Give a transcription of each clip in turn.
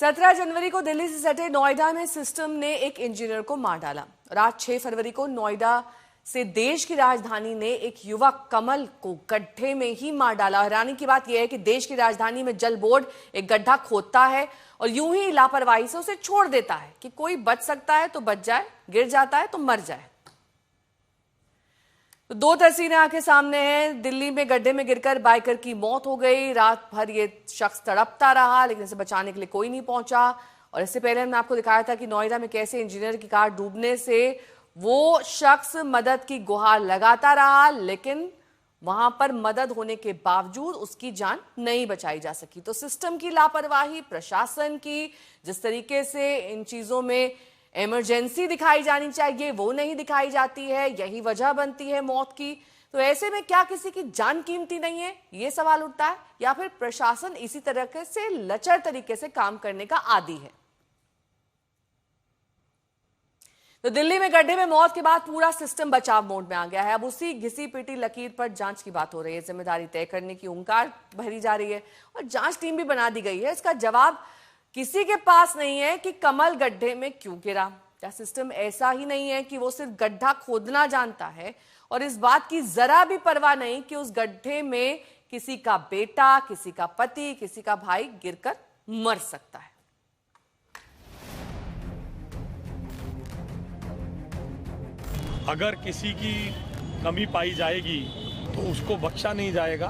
17 जनवरी को दिल्ली से सटे नोएडा में सिस्टम ने एक इंजीनियर को मार डाला। रात 6 फरवरी को नोएडा से देश की राजधानी ने एक युवक कमल को गड्ढे में ही मार डाला। हैरानी की बात यह है कि देश की राजधानी में जल बोर्ड एक गड्ढा खोदता है और यूं ही लापरवाही से उसे छोड़ देता है कि कोई बच सकता है तो बच जाए, गिर जाता है तो मर जाए। तो दो तस्वीरें आंखें सामने हैं। दिल्ली में गड्ढे में गिरकर बाइकर की मौत हो गई। रात भर ये शख्स तड़पता रहा लेकिन इसे बचाने के लिए कोई नहीं पहुंचा। और इससे पहले मैंने आपको दिखाया था कि नोएडा में कैसे इंजीनियर की कार डूबने से वो शख्स मदद की गुहार लगाता रहा लेकिन वहां पर मदद होने के बावजूद उसकी जान नहीं बचाई जा सकी। तो सिस्टम की लापरवाही, प्रशासन की जिस तरीके से इन चीजों में इमरजेंसी दिखाई जानी चाहिए वो नहीं दिखाई जाती है, यही वजह बनती है मौत की। तो ऐसे में क्या किसी की जान कीमती नहीं है, ये सवाल उठता है, या फिर प्रशासन इसी तरह से लचर तरीके से काम करने का आदी है। तो दिल्ली में गड्ढे में मौत के बाद पूरा सिस्टम बचाव मोड में आ गया है। अब उसी घिसी पिटी लकीर पर जांच की बात हो रही है। जिम्मेदारी तय करने की हुंकार भरी जा रही है और जांच टीम भी बना दी गई है। इसका जवाब किसी के पास नहीं है कि कमल गड्ढे में क्यों गिरा। क्या सिस्टम ऐसा ही नहीं है कि वो सिर्फ गड्ढा खोदना जानता है और इस बात की जरा भी परवाह नहीं कि उस गड्ढे में किसी का बेटा, किसी का पति, किसी का भाई गिरकर मर सकता है। अगर किसी की कमी पाई जाएगी तो उसको बख्शा नहीं जाएगा।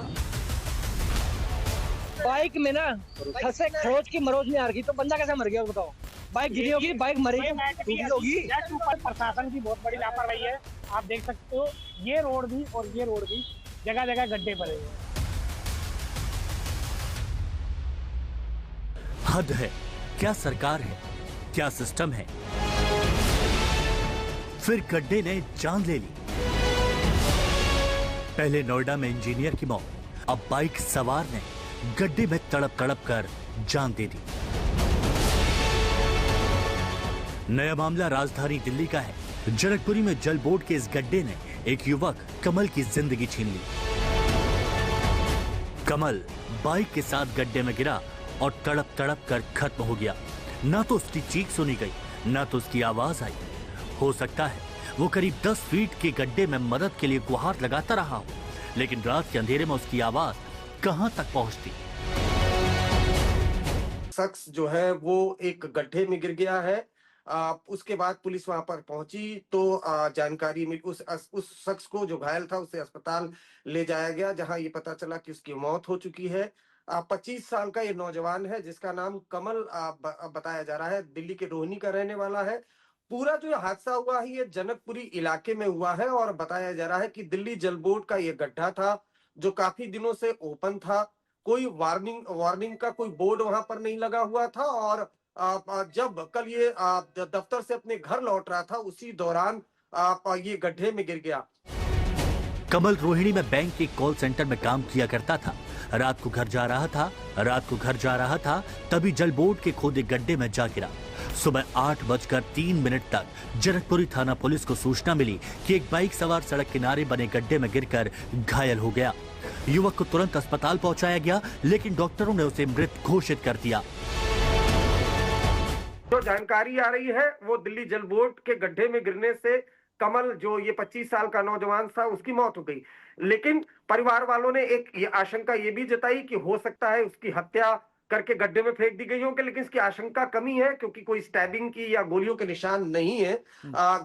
बाइक में ना फंसे खरोच की मरोज में आ रही तो बंदा कैसे मर गया बताओ। बाइक गिरी होगी, बाइक मरी होगी। प्रशासन की बहुत बड़ी लापरवाही है। आप देख सकते हो ये रोड भी और ये रोड भी जगह जगह गड्ढे पड़े हुए। हद है। क्या सरकार है, क्या सिस्टम है। फिर गड्ढे ने जान ले ली। पहले नोएडा में इंजीनियर की मौत, अब बाइक सवार ने गड्ढे में तड़प तड़प कर जान दे दी। नया मामला राजधानी दिल्ली का है। जनकपुरी में जल बोर्ड के इस गड्ढे ने एक युवक कमल की जिंदगी छीन ली। कमल बाइक के साथ गड्ढे में गिरा और तड़प तड़प कर खत्म हो गया। ना तो उसकी चीख सुनी गई, ना तो उसकी आवाज आई। हो सकता है वो करीब 10 फीट के गड्ढे में मदद के लिए गुहार लगाता रहा हो, लेकिन रात के अंधेरे में उसकी आवाज कहां तक पहुंचती। शख्स जो है वो एक गड्ढे में गिर गया है। उसके बाद पुलिस वहां पर पहुंची तो जानकारी मिली। उस शख्स को जो घायल था उसे अस्पताल ले जाया गया, जहां ये पता चला कि उसकी मौत हो चुकी है। 25 साल का ये नौजवान है जिसका नाम कमल बताया जा रहा है। दिल्ली के रोहिणी का रहने वाला है। पूरा जो हादसा हुआ है ये जनकपुरी इलाके में हुआ है और बताया जा रहा है कि दिल्ली जल बोर्ड का ये गड्ढा था जो काफी दिनों से ओपन था। कोई वार्निंग का कोई बोर्ड वहां पर नहीं लगा हुआ था और जब कल ये दफ्तर से अपने घर लौट रहा था उसी दौरान ये गड्ढे में गिर गया। कमल रोहिणी में बैंक के कॉल सेंटर में काम किया करता था। रात को घर जा रहा था तभी जल बोर्ड के खोदे गड्ढे में जा गिरा। सुबह 8:03 तक जनकपुरी थाना पुलिस को सूचना मिली कि एक बाइक सवार सड़क किनारे बने गड्ढे में गिरकर घायल हो गया। युवक को तुरंत अस्पताल पहुंचाया गया लेकिन डॉक्टरों ने उसे मृत घोषित कर दिया। जो जानकारी आ रही है वो दिल्ली जल बोर्ड के गड्ढे में गिरने से कमल जो ये 25 साल का नौजवान था उसकी मौत हो गई। लेकिन परिवार वालों ने एक ये आशंका ये भी जताई कि हो सकता है उसकी हत्या करके गड्ढे में फेंक दी गई होगी, लेकिन इसकी आशंका कमी है क्योंकि कोई स्टैबिंग की या गोलियों के निशान नहीं है।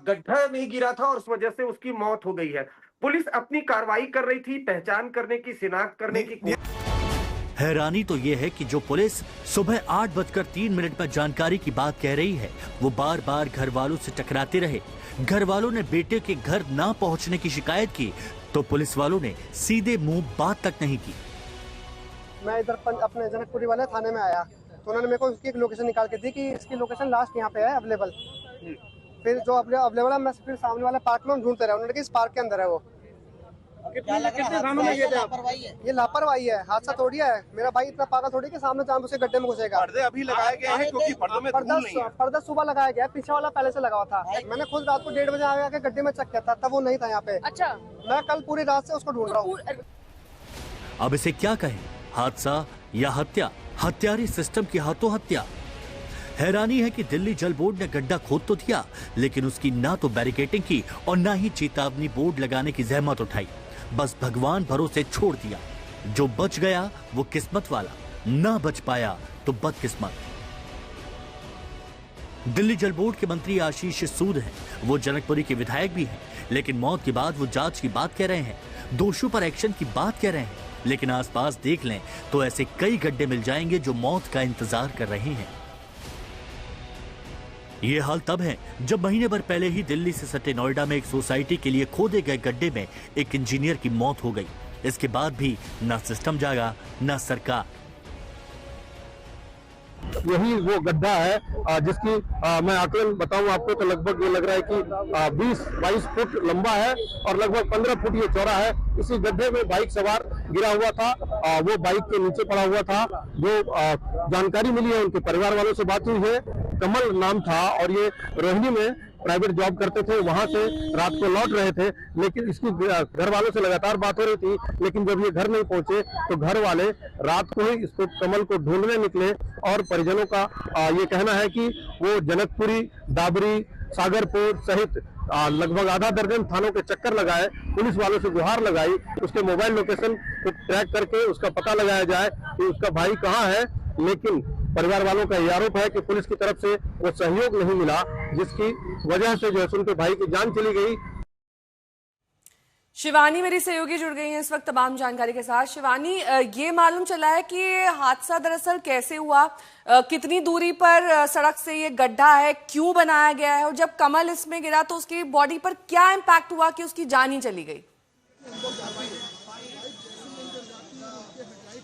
गड्ढा में गिरा था और उस वजह से उसकी मौत हो गई है। पुलिस अपनी कार्रवाई कर रही थी, पहचान करने की, शिनाख्त करने की। हैरानी तो यह है कि जो पुलिस सुबह 8:03 पर जानकारी की बात कह रही है वो बार बार घर वालों से टकराते रहे। घर वालों ने बेटे के घर ना पहुंचने की शिकायत की तो पुलिस वालों ने सीधे मुंह बात तक नहीं की। मैं इधर अपने जनकपुरी वाले थाने में आया तो उन्होंने मेरे को उसकी एक लोकेशन निकाल के दी कि इसकी लोकेशन लास्ट यहाँ पे है अवेलेबल। फिर जो अवेलेबल है मैं फिर सामने वाले पार्क में ढूंढते रहे। उन्होंने कहा इस पार्क के अंदर है वो। कितने थानों में ये लापरवाही है, हादसा थोड़ी है। मेरा भाई इतना पागल थोड़ी कि सामने जान उसे गड्ढे में घुसेगा। पर्दे अभी लगाए गए हैं क्योंकि पर्दों में धूल नहीं है। पर्दा सुबह लगाया गया, पीछे वाला पहले से लगा हुआ था। मैंने खुद रात को 1:30 बजे आके गड्ढे में चेक किया था, तब वो नहीं था यहाँ पे। अच्छा, मैं कल पूरी रात से उसको ढूंढ रहा हूँ। अब इसे क्या कहें, हादसा या हत्या? हत्यारी सिस्टम की हाथों हत्या। हैरानी है कि दिल्ली जल बोर्ड ने गड्ढा खोद तो दिया, लेकिन उसकी ना तो बैरिकेडिंग की और ना ही चेतावनी बोर्ड लगाने की जहमत उठाई। बस भगवान भरोसे छोड़ दिया। जो बच गया वो किस्मत वाला, ना बच पाया तो बदकिस्मत। दिल्ली जल बोर्ड के मंत्री आशीष सूद हैं। वो जनकपुरी के विधायक भी हैं, लेकिन मौत के बाद वो जांच की बात कह रहे हैं, दोषियों पर एक्शन की बात कह रहे हैं। लेकिन आसपास देख लें तो ऐसे कई गड्ढे मिल जाएंगे जो मौत का इंतजार कर रहे हैं। ये हाल तब है जब महीने भर पहले ही दिल्ली से सटे नोएडा में एक सोसाइटी के लिए खोदे गए गड्ढे में एक इंजीनियर की मौत हो गई। इसके बाद भी ना सिस्टम जागा, ना सरकार। यही वो गड्ढा है जिसकी मैं आकलन बताऊं आपको तो लगभग ये लग रहा है कि 20-22 फुट लंबा है और लगभग 15 फुट ये चौड़ा है। इसी गड्ढे में बाइक सवार गिरा हुआ था, वो बाइक के नीचे पड़ा हुआ था। जो जानकारी मिली है उनके परिवार वालों से बात हुई है, कमल नाम था और ये रोहिणी में प्राइवेट जॉब करते थे, वहां से रात को लौट रहे थे। लेकिन इसकी घर वालों से लगातार बात हो रही थी, लेकिन जब ये घर नहीं पहुंचे तो घर वाले रात को ही इसको कमल को ढूंढने निकले और परिजनों का ये कहना है कि वो जनकपुरी, डाबरी, सागरपुर सहित लगभग आधा दर्जन थानों के चक्कर लगाए, पुलिस वालों से गुहार लगाई, उसके मोबाइल लोकेशन को ट्रैक करके उसका पता लगाया जाए कि उसका भाई कहाँ है। लेकिन परिवार वालों का यह आरोप है कि पुलिस की तरफ से वो सहयोग नहीं मिला, जिसकी वजह से जो है उनके भाई की जान चली गई। शिवानी मेरी सहयोगी जुड़ गई हैं इस वक्त तमाम जानकारी के साथ। शिवानी, ये मालूम चला है कि हादसा दरअसल कैसे हुआ, कितनी दूरी पर सड़क से ये गड्ढा है, क्यों बनाया गया है, और जब कमल इसमें गिरा तो उसकी बॉडी पर क्या इम्पैक्ट हुआ कि उसकी जान ही चली गई?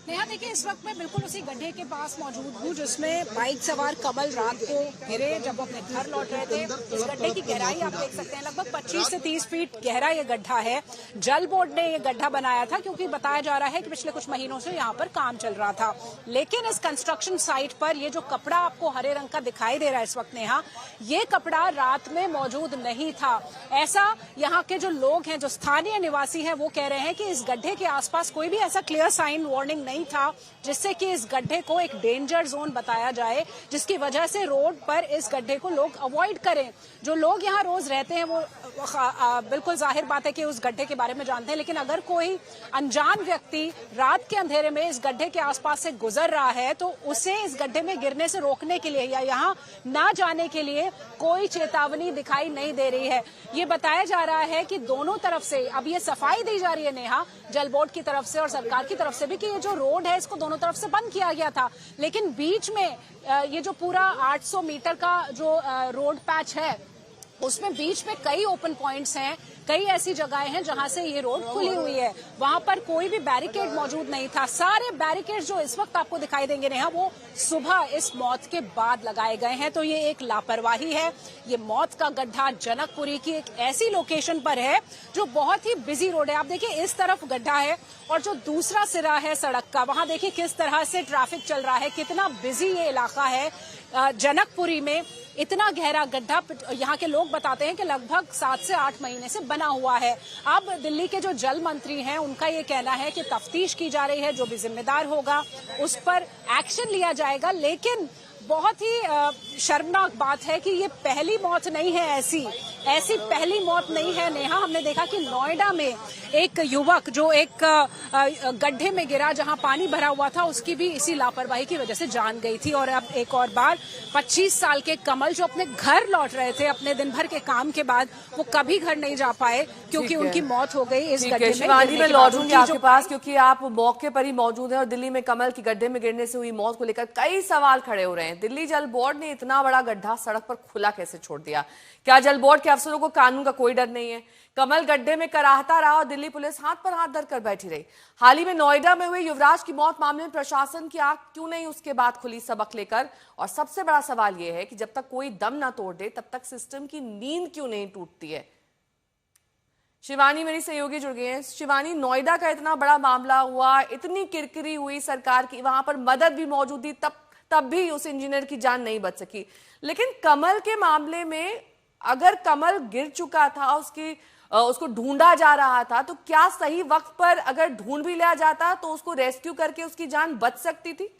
नेहा, देखिए इस वक्त मैं बिल्कुल उसी गड्ढे के पास मौजूद हूँ जिसमें बाइक सवार कमल रात को गिरे जब वो अपने घर लौट रहे थे। इस गड्ढे की गहराई आप देख सकते हैं, लगभग 25 से 30 फीट गहरा ये गड्ढा है। जल बोर्ड ने ये गड्ढा बनाया था क्योंकि बताया जा रहा है कि पिछले कुछ महीनों से यहाँ पर काम चल रहा था। लेकिन इस कंस्ट्रक्शन साइट पर ये जो कपड़ा आपको हरे रंग का दिखाई दे रहा है इस वक्त नेहा, ये कपड़ा रात में मौजूद नहीं था। ऐसा यहाँ के जो लोग हैं, जो स्थानीय निवासी हैं, वो कह रहे हैं कि इस गड्ढे के आसपास कोई भी ऐसा क्लियर साइन वार्निंग नहीं था जिससे कि इस गड्ढे को एक डेंजर जोन बताया जाए, जिसकी वजह से रोड पर इस गड्ढे को लोग अवॉइड करें। जो लोग यहाँ रोज रहते हैं वो बिल्कुल जाहिर बात है कि उस गड्ढे के बारे में जानते हैं, लेकिन अगर कोई अनजान व्यक्ति रात के अंधेरे में इस गड्ढे के आसपास से गुजर रहा है तो उसे इस गड्ढे में गिरने से रोकने के लिए या यहाँ ना जाने के लिए कोई चेतावनी दिखाई नहीं दे रही है। ये बताया जा रहा है कि दोनों तरफ से अब ये सफाई दी जा रही है नेहा, जल बोर्ड की तरफ से और सरकार की तरफ से भी, कि ये जो रोड है इसको दोनों तरफ से बंद किया गया था। लेकिन बीच में ये जो पूरा 800 मीटर का जो रोड पैच है उसमें बीच में कई ओपन पॉइंट्स हैं, कई ऐसी जगहें हैं जहां से ये रोड खुली हुई है। वहां पर कोई भी बैरिकेड मौजूद नहीं था। सारे बैरिकेड जो इस वक्त आपको दिखाई देंगे नेहा, वो सुबह इस मौत के बाद लगाए गए हैं। तो ये एक लापरवाही है। ये मौत का गड्ढा जनकपुरी की एक ऐसी लोकेशन पर है जो बहुत ही बिजी रोड है। आप देखिए इस तरफ गड्ढा है और जो दूसरा सिरा है सड़क का, वहां देखिए किस तरह से ट्रैफिक चल रहा है, कितना बिजी ये इलाका है। जनकपुरी में इतना गहरा गड्ढा यहाँ के लोग बताते हैं कि लगभग 7 से 8 महीने से बना हुआ है। अब दिल्ली के जो जल मंत्री हैं उनका ये कहना है कि तफ्तीश की जा रही है, जो भी जिम्मेदार होगा उस पर एक्शन लिया जाएगा। लेकिन बहुत ही शर्मनाक बात है कि ये पहली मौत नहीं है, ऐसी पहली मौत नहीं है नेहा। हमने देखा कि नोएडा में एक युवक जो एक गड्ढे में गिरा जहां पानी भरा हुआ था, उसकी भी इसी लापरवाही की वजह से जान गई थी। और अब एक और बार 25 साल के कमल जो अपने घर लौट रहे थे अपने दिन भर के काम के बाद, वो कभी घर नहीं जा पाए क्योंकि उनकी मौत हो गई इस गड्ढे में। शिवानी, मैं लौटूंगी आपके पास क्योंकि आप मौके पर ही मौजूद हैं और दिल्ली में कमल की गड्ढे में गिरने से हुई मौत को लेकर कई सवाल खड़े हो रहे हैं। दिल्ली जल बोर्ड ने इतना बड़ा गड्ढा सड़क पर खुला कैसे छोड़ दिया? क्या जल बोर्ड के अफसरों को कानून का कोई डर नहीं है? कमल गड्ढे में कराहता रहा और दिल्ली पुलिस हाथ पर हाथ धरकर बैठी रही। हाल ही में नोएडा में हुए युवराज की मौत मामले में प्रशासन की आंख क्यों नहीं उसके बाद खुली सबक लेकर? और सबसे बड़ा सवाल यह है कि जब तक कोई दम ना तोड़ दे तब तक सिस्टम की नींद क्यों नहीं टूटती है? शिवानी मेरी सहयोगी जुड़ गई हैं। शिवानी, नोएडा का इतना बड़ा मामला हुआ, इतनी किरकिरी हुई सरकार की, वहां पर मदद भी मौजूद थी, तब भी उस इंजीनियर की जान नहीं बच सकी। लेकिन कमल के मामले में अगर कमल गिर चुका था, उसको ढूंढा जा रहा था, तो क्या सही वक्त पर अगर ढूंढ भी लिया जाता तो उसको रेस्क्यू करके उसकी जान बच सकती थी?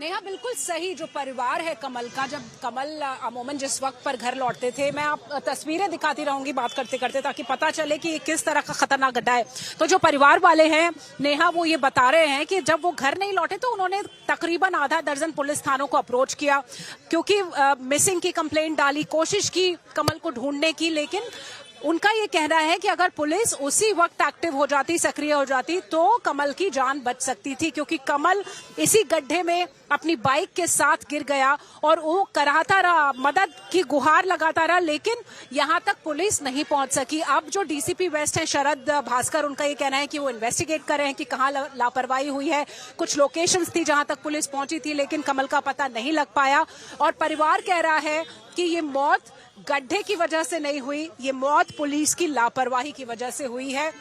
नेहा बिल्कुल सही। जो परिवार है कमल का, जब कमल अमूमन जिस वक्त पर घर लौटते थे, मैं आप तस्वीरें दिखाती रहूंगी बात करते करते ताकि पता चले कि किस तरह का खतरनाक गड्ढा है। तो जो परिवार वाले हैं नेहा, वो ये बता रहे हैं कि जब वो घर नहीं लौटे तो उन्होंने तकरीबन आधा दर्जन पुलिस थानों को अप्रोच किया, क्योंकि मिसिंग की कंप्लेंट डाली, कोशिश की कमल को ढूंढने की, लेकिन उनका ये कहना है कि अगर पुलिस उसी वक्त एक्टिव हो जाती, सक्रिय हो जाती, तो कमल की जान बच सकती थी, क्योंकि कमल इसी गड्ढे में अपनी बाइक के साथ गिर गया और वो कराता रहा, मदद की गुहार लगाता रहा, लेकिन यहां तक पुलिस नहीं पहुंच सकी। अब जो डीसीपी वेस्ट हैं शरद भास्कर, उनका ये कहना है कि वो इन्वेस्टिगेट कर रहे हैं कि कहां लापरवाही हुई है। कुछ लोकेशंस थी जहां तक पुलिस पहुंची थी, लेकिन कमल का पता नहीं लग पाया। और परिवार कह रहा है कि ये मौत गड्ढे की वजह से नहीं हुई, ये मौत पुलिस की लापरवाही की वजह से हुई है।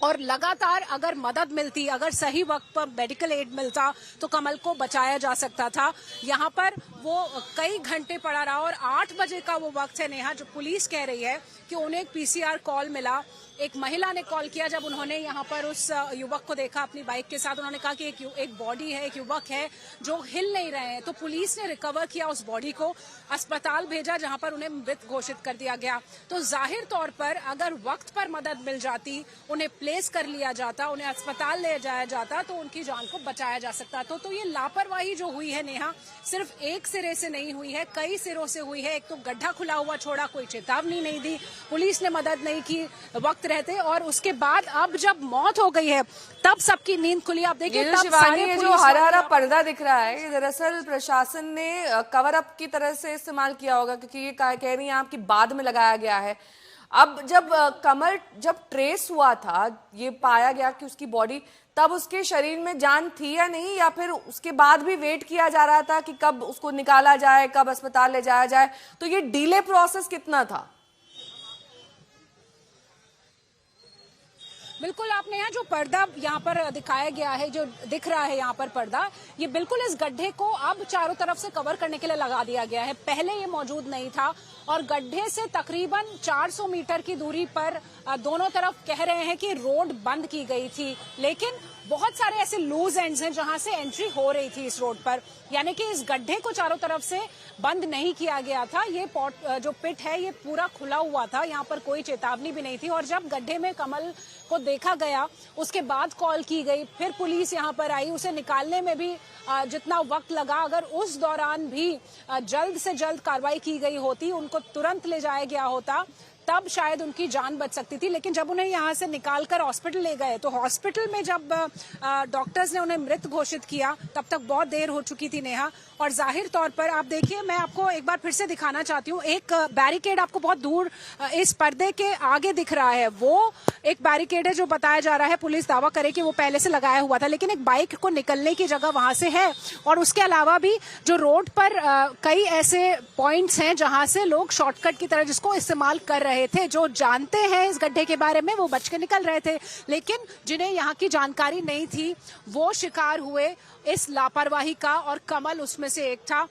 और लगातार अगर मदद मिलती, अगर सही वक्त पर मेडिकल एड मिलता, तो कमल को बचाया जा सकता था। यहाँ पर वो कई घंटे पड़ा रहा और 8 बजे का वो वक्त है नेहा, जो पुलिस कह रही है कि उन्हें एक पीसीआर कॉल मिला। एक महिला ने कॉल किया जब उन्होंने यहाँ पर उस युवक को देखा अपनी बाइक के साथ। उन्होंने कहा कि एक बॉडी है, एक युवक है जो हिल नहीं रहे हैं। तो पुलिस ने रिकवर किया उस बॉडी को, अस्पताल भेजा, जहां पर उन्हें मृत घोषित कर दिया गया। तो जाहिर तौर पर अगर वक्त पर मदद मिल जाती, उन्हें प्लेस कर लिया जाता, उन्हें अस्पताल ले जाया जाता, तो उनकी जान को बचाया जा सकता। तो ये लापरवाही जो हुई है नेहा, सिर्फ एक सिरे से नहीं हुई है, कई सिरों से हुई है। एक तो गड्ढा खुला हुआ छोड़ा, कोई चेतावनी नहीं दी, पुलिस ने मदद नहीं की वक्त रहते, और उसके बाद अब जब मौत हो गई है तब सबकी नींद खुली। आप देखिए तब सारे जो हरा हरा पर्दा दिख रहा है, दरअसल प्रशासन ने कवर अप की तरह से इस्तेमाल किया होगा, क्योंकि ये कह रही हैं आप कि बाद में लगाया गया है। अब जब कमल जब ट्रेस हुआ था, ये पाया गया कि उसकी बॉडी, तब उसके शरीर में जान थी या नहीं, या फिर उसके बाद भी वेट किया जा रहा था कि कब उसको निकाला जाए, कब अस्पताल ले जाया जाए? तो ये डिले प्रोसेस कितना था? बिल्कुल, आपने यहाँ जो पर्दा यहाँ पर दिखाया गया है, जो दिख रहा है यहाँ पर पर्दा, ये बिल्कुल इस गड्ढे को अब चारों तरफ से कवर करने के लिए लगा दिया गया है। पहले ये मौजूद नहीं था और गड्ढे से तकरीबन 400 मीटर की दूरी पर दोनों तरफ कह रहे हैं कि रोड बंद की गई थी, लेकिन बहुत सारे ऐसे लूज एंड्स हैं जहां से एंट्री हो रही थी इस रोड पर, यानी कि इस गड्ढे को चारों तरफ से बंद नहीं किया गया था। ये जो पिट है ये पूरा खुला हुआ था, यहाँ पर कोई चेतावनी भी नहीं थी। और जब गड्ढे में कमल को देखा गया, उसके बाद कॉल की गई, फिर पुलिस यहाँ पर आई, उसे निकालने में भी जितना वक्त लगा, अगर उस दौरान भी जल्द से जल्द कार्रवाई की गई होती, उनको तुरंत ले जाया गया होता, तब शायद उनकी जान बच सकती थी। लेकिन जब उन्हें यहाँ से निकालकर हॉस्पिटल ले गए, तो हॉस्पिटल में जब डॉक्टर्स ने उन्हें मृत घोषित किया, तब तक बहुत देर हो चुकी थी नेहा। और जाहिर तौर पर आप देखिए, मैं आपको एक बार फिर से दिखाना चाहती हूँ, एक बैरिकेड आपको बहुत दूर इस पर्दे के आगे दिख रहा है। वो एक बैरिकेड है जो बताया जा रहा है, पुलिस दावा करे कि वो पहले से लगाया हुआ था, लेकिन एक बाइक को निकलने की जगह वहां से है। और उसके अलावा भी जो रोड पर कई ऐसे पॉइंट्स हैं जहां से लोग शॉर्टकट की तरह जिसको इस्तेमाल कर रहे थे, जो जानते हैं इस गड्ढे के बारे में, वो बच के निकल रहे थे, लेकिन जिन्हें यहाँ की जानकारी नहीं थी वो शिकार हुए इस लापरवाही का, और कमल उसमें से एक था।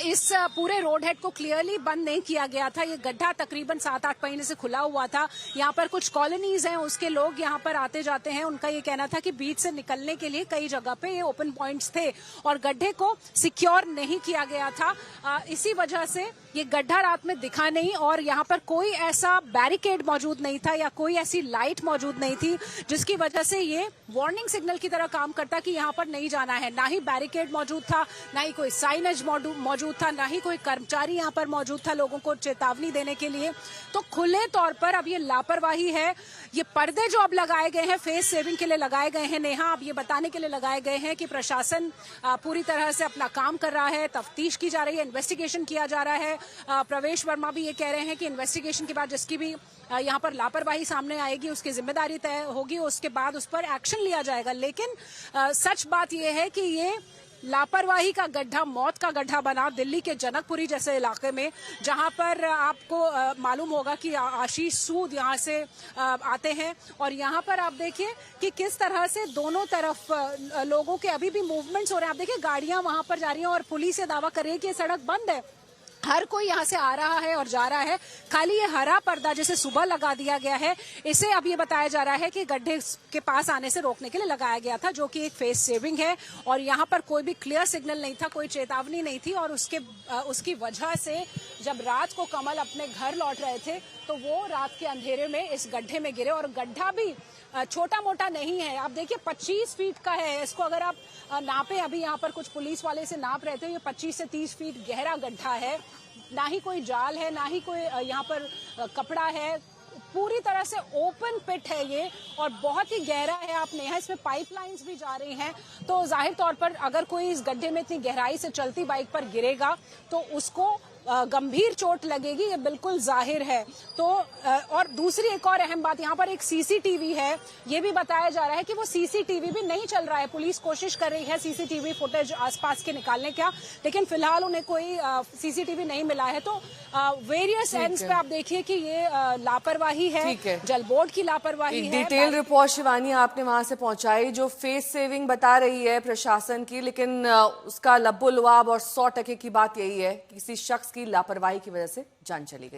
इस पूरे रोड हेड को क्लियरली बंद नहीं किया गया था। ये गड्ढा तकरीबन 7-8 महीने से खुला हुआ था। यहाँ पर कुछ कॉलोनीज हैं, उसके लोग यहाँ पर आते जाते हैं। उनका ये कहना था कि बीच से निकलने के लिए कई जगह पे ये ओपन पॉइंट्स थे और गड्ढे को सिक्योर नहीं किया गया था। इसी वजह से ये गड्ढा रात में दिखा नहीं, और यहाँ पर कोई ऐसा बैरिकेड मौजूद नहीं था या कोई ऐसी लाइट मौजूद नहीं थी जिसकी वजह से ये वार्निंग सिग्नल की तरह काम करता कि यहाँ पर नहीं जाना है। ना ही बैरिकेड मौजूद था, ना ही कोई साइनेज मौजूद था, ना ही कोई कर्मचारी यहाँ पर मौजूद था लोगों को चेतावनी देने के लिए। तो खुले तौर पर अब ये लापरवाही है। ये पर्दे जो अब लगाए गए हैं फेस सेविंग के लिए लगाए गए हैं नेहा, अब ये बताने के लिए लगाए गए हैं कि प्रशासन पूरी तरह से अपना काम कर रहा है, तफ्तीश की जा रही है, इन्वेस्टिगेशन किया जा रहा है। प्रवेश वर्मा भी ये कह रहे हैं कि इन्वेस्टिगेशन के बाद जिसकी भी यहाँ पर लापरवाही सामने आएगी उसकी जिम्मेदारी तय होगी, उसके बाद उस पर एक्शन लिया जाएगा। लेकिन सच बात यह है कि ये लापरवाही का गड्ढा मौत का गड्ढा बना दिल्ली के जनकपुरी जैसे इलाके में, जहां पर आपको मालूम होगा कि आशीष सूद यहां से आते हैं। और यहां पर आप देखिए कि किस तरह से दोनों तरफ लोगों के अभी भी मूवमेंट्स हो रहे हैं। आप देखिए गाड़ियां वहां पर जा रही हैं और पुलिस ये दावा कर रही है कि ये सड़क बंद है। हर कोई यहाँ से आ रहा है और जा रहा है। खाली ये हरा पर्दा जैसे सुबह लगा दिया गया है, इसे अब ये बताया जा रहा है कि गड्ढे के पास आने से रोकने के लिए लगाया गया था, जो कि एक फेस सेविंग है। और यहाँ पर कोई भी क्लियर सिग्नल नहीं था, कोई चेतावनी नहीं थी, और उसकी वजह से जब रात को कमल अपने घर लौट रहे थे तो वो रात के अंधेरे में इस गड्ढे में गिरे। और गड्ढा भी छोटा मोटा नहीं है, आप देखिए 25 फीट का है। इसको अगर आप नापे, अभी यहाँ पर कुछ पुलिस वाले से नाप रहे थे, ये 25 से 30 फीट गहरा गड्ढा है। ना ही कोई जाल है, ना ही कोई यहाँ पर कपड़ा है, पूरी तरह से ओपन पिट है ये, और बहुत ही गहरा है। आप नेहा, इसमें पाइपलाइंस भी जा रही हैं, तो जाहिर तौर पर अगर कोई इस गड्ढे में इतनी गहराई से चलती बाइक पर गिरेगा तो उसको गंभीर चोट लगेगी, ये बिल्कुल जाहिर है। तो और दूसरी एक और अहम बात, यहाँ पर एक सीसीटीवी है, ये भी बताया जा रहा है कि वो सीसीटीवी भी नहीं चल रहा है। पुलिस कोशिश कर रही है सीसीटीवी फुटेज आसपास के निकालने का, लेकिन फिलहाल उन्हें कोई सीसीटीवी नहीं मिला है। तो वेरियस एंड्स पे आप देखिए कि ये लापरवाही है, जल बोर्ड की लापरवाही है। डिटेल रिपोर्ट शिवानी आपने वहां से पहुंचाई, जो फेस सेविंग बता रही है प्रशासन की, लेकिन उसका लब्बो लुआब और 100% की बात यही है, किसी शख्स की लापरवाही की वजह से जान चली गई।